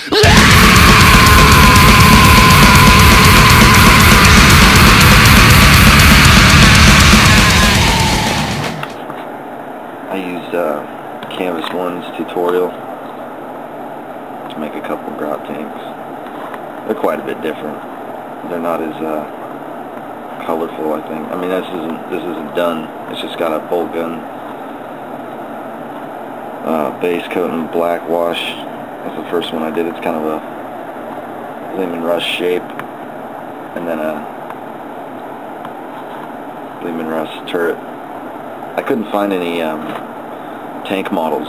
I used Canvas 1's tutorial to make a couple Grot tanks. They're quite a bit different. They're not as colorful, I think. I mean, this isn't done. It's just got a bolt gun base coat and black wash. That's the first one I did. It's kind of a Lehman Russ shape, and then a Lehman Russ turret. I couldn't find any tank models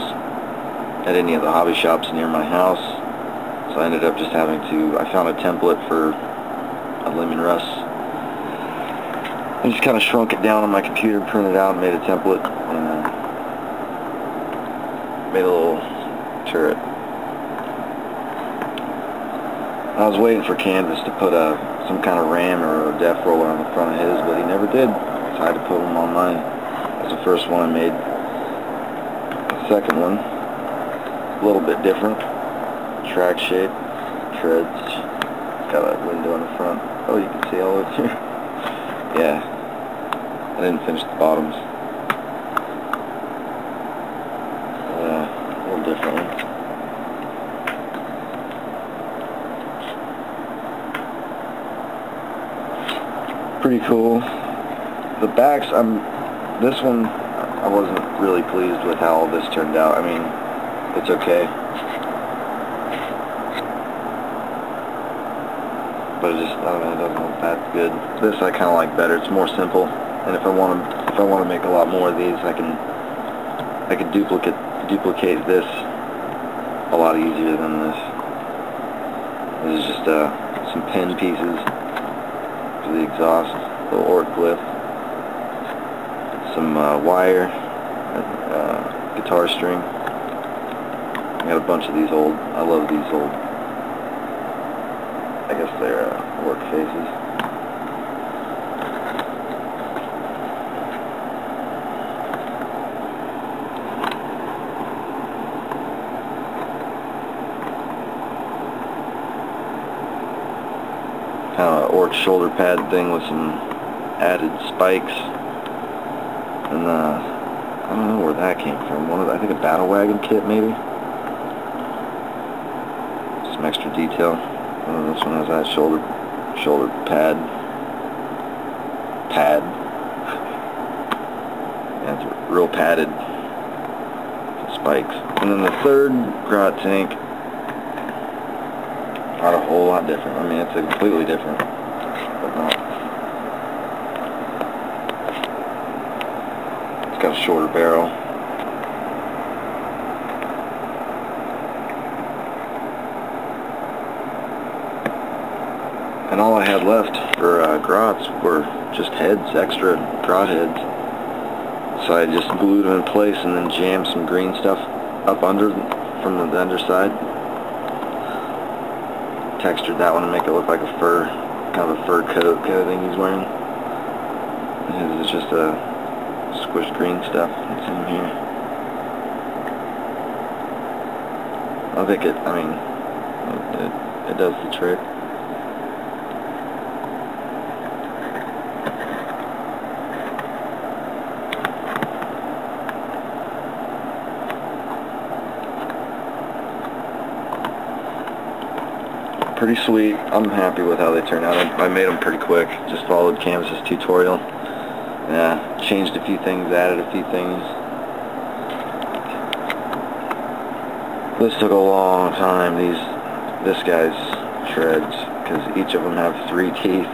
at any of the hobby shops near my house, so I ended up just having to, I found a template for a Lehman Russ. I just kind of shrunk it down on my computer, printed it out, and made a template, and made a little turret. I was waiting for Canvas to put some kind of ram or a def roller on the front of his, but he never did, so I had to put them on mine. That's the first one I made. The second one, a little bit different. Track shape, treads, got a window in the front. Oh, you can see all over here. Yeah, I didn't finish the bottoms. A little different one. Pretty cool. The backs, this one, I wasn't really pleased with how all this turned out. I mean, it's okay, but it just, I don't know, it doesn't look that good. This I kind of like better. It's more simple, and if I want to make a lot more of these, I can duplicate this a lot easier than this. This is just some pin pieces for the exhaust, a little Orc glyph, some wire, guitar string. I got a bunch of these old, I love these old, I guess they're Orc faces. Kind of an Orc shoulder pad thing with some added spikes, and I don't know where that came from. I think a battle wagon kit maybe. Some extra detail. This one has that shoulder pad. Yeah, it's real padded spikes. And then the third Grot tank, not a whole lot different. I mean, it's a completely different, but not. It's got a shorter barrel. And all I had left for Grots were just heads, extra Grot heads. So I just glued them in place and then jammed some green stuff up under from the underside. Textured that one to make it look like a fur, kind of a fur coat kind of thing he's wearing. And his is just a squished green stuff that's in here. I think it does the trick. Pretty sweet. I'm happy with how they turned out. I made them pretty quick. Just followed Canvas's tutorial. Yeah, changed a few things, added a few things. This took a long time. This guy's treads, because each of them have 3 teeth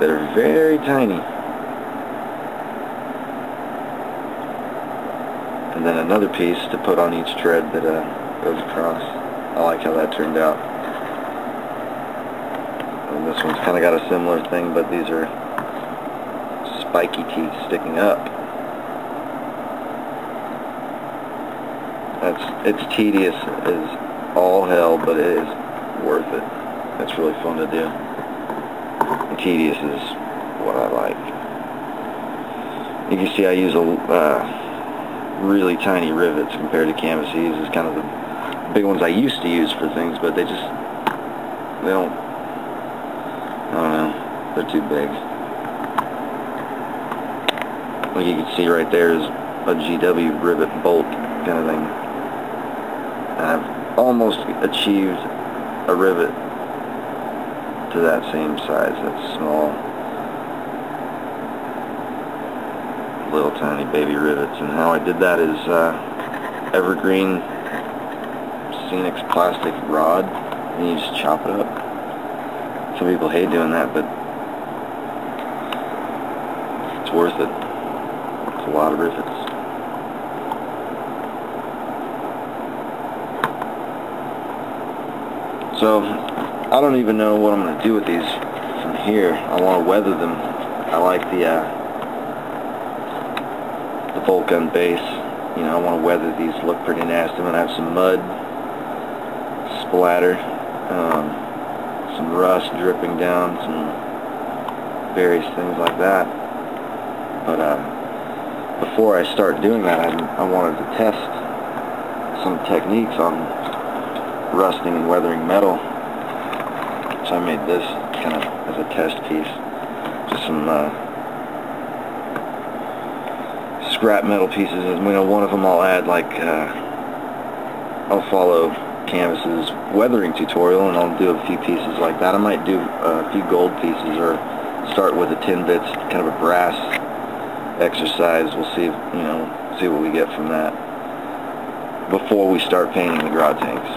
that are very tiny. And then another piece to put on each tread that goes across. I like how that turned out. And this one's kind of got a similar thing, but these are spiky teeth sticking up. It's tedious as all hell, but it is worth it. It's really fun to do. And tedious is what I like. You can see I use really tiny rivets compared to Canvas. He uses kind of the big ones I used to use for things, but they don't, I don't know, they're too big. Like you can see right there is a GW rivet bolt kind of thing. And I've almost achieved a rivet to that same size. That's small, little tiny baby rivets. And how I did that is evergreen Scenics plastic rod, and you just chop it up. Some people hate doing that, but it's worth it. It's a lot of rivets. So I don't even know what I'm going to do with these from here. I want to weather them. I like the bolt gun base. You know, I want to weather these. Look pretty nasty. I'm going to have some mud splatter, some rust dripping down, some various things like that. But before I start doing that, I wanted to test some techniques on rusting and weathering metal. So I made this kind of as a test piece. Just some scrap metal pieces. And, you know, one of them I'll add, like, I'll follow Canvas's weathering tutorial, and I'll do a few pieces like that. I might do a few gold pieces, or start with the tin bits, kind of a brass exercise. We'll see, see what we get from that before we start painting the Grot tanks.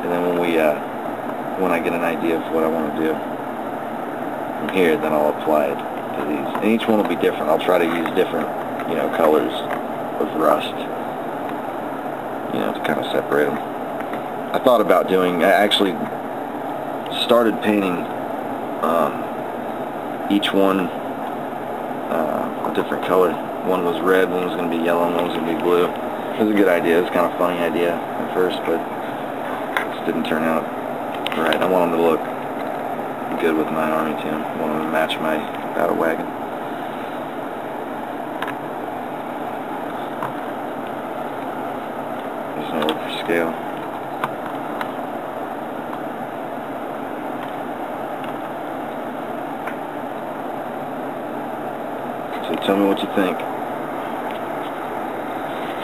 And then when I get an idea of what I want to do from here, then I'll apply it to these. And each one will be different. I'll try to use different, colors of rust, to kind of separate them. I thought about I actually started painting each one a different color. One was red, one was going to be yellow, and one was going to be blue. It was a good idea. It was kind of a funny idea at first, but it just didn't turn out right. I want them to look good with my army team. I want them to match my battle wagon. There's no look for scale. So tell me what you think.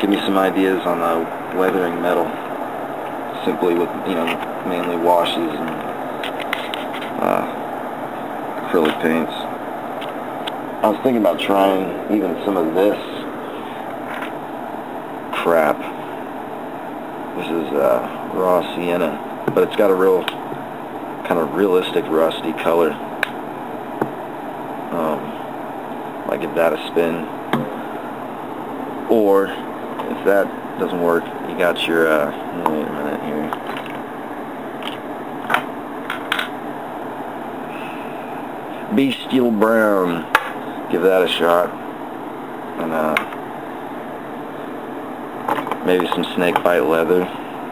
Give me some ideas on weathering metal, simply with, mainly washes and acrylic paints. I was thinking about trying even some of this crap. This is raw sienna, but it's got a real kind of realistic rusty color. Might give that a spin. Or if that doesn't work, you got your wait a minute here. Bestial brown. Give that a shot. And maybe some snakebite leather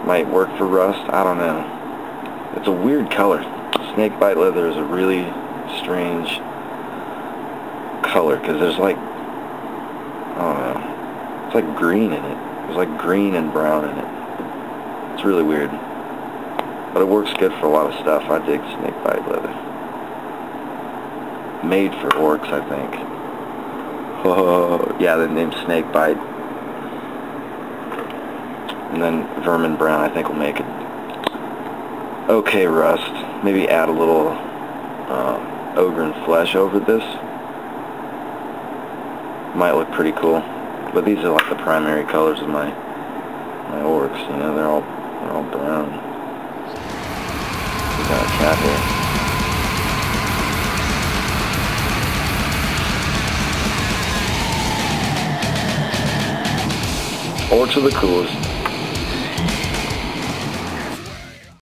might work for rust. I don't know. It's a weird color. Snakebite leather is a really strange color, because there's like, I don't know, it's like green in it. There's like green and brown in it. It's really weird. But it works good for a lot of stuff. I dig snakebite leather. Made for orcs, I think. Oh, yeah, the name snakebite. And then vermin brown, I think, will make it okay rust. Maybe add a little ogre and flesh over this. Might look pretty cool. But these are like the primary colors of my orcs. They're all brown. We got a cat here. Orcs are the coolest.